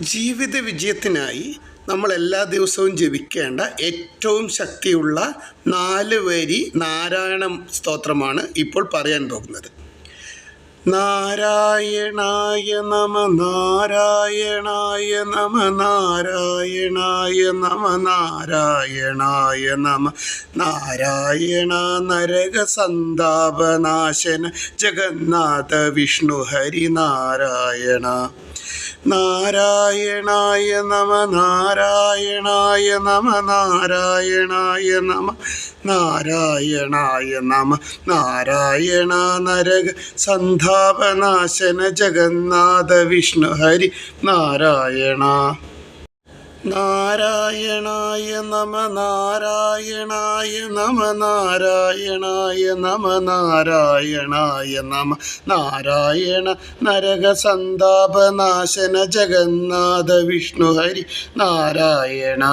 ജീവിത വിജയത്തിനായി നമ്മൾ എല്ലാ ദിവസവും ജപിക്കേണ്ട ഏറ്റവും ശക്തിയുള്ള 4 വരി നാരായണ സ്തോത്രമാണ് ഇപ്പോൾ പറയാൻ പോകുന്നത്. നാരായണായ നമ നാരായണായ നമ നാരായണായ നമ നാരായണായ നമ നാരായണ നരക സന്താപനാശന ജഗന്നാഥ വിഷ്ണു ഹരി നാരായണ. നാരായണായ നമ നാരായണായ നമ നാരായണായ നമ നാരായണായ നമ നാരായണ നരക സന്താപനാശന ജഗന്നാഥ വിഷ്ണു ഹരി നാരായണ. നാരായണായ നമ നാരായണായ നമ നാരായണായ നമ നാരായണായ നമ നാരായണ നരക സന്താപനാശന ജഗന്നാഥ വിഷ്ണു ഹരി നാരായണ.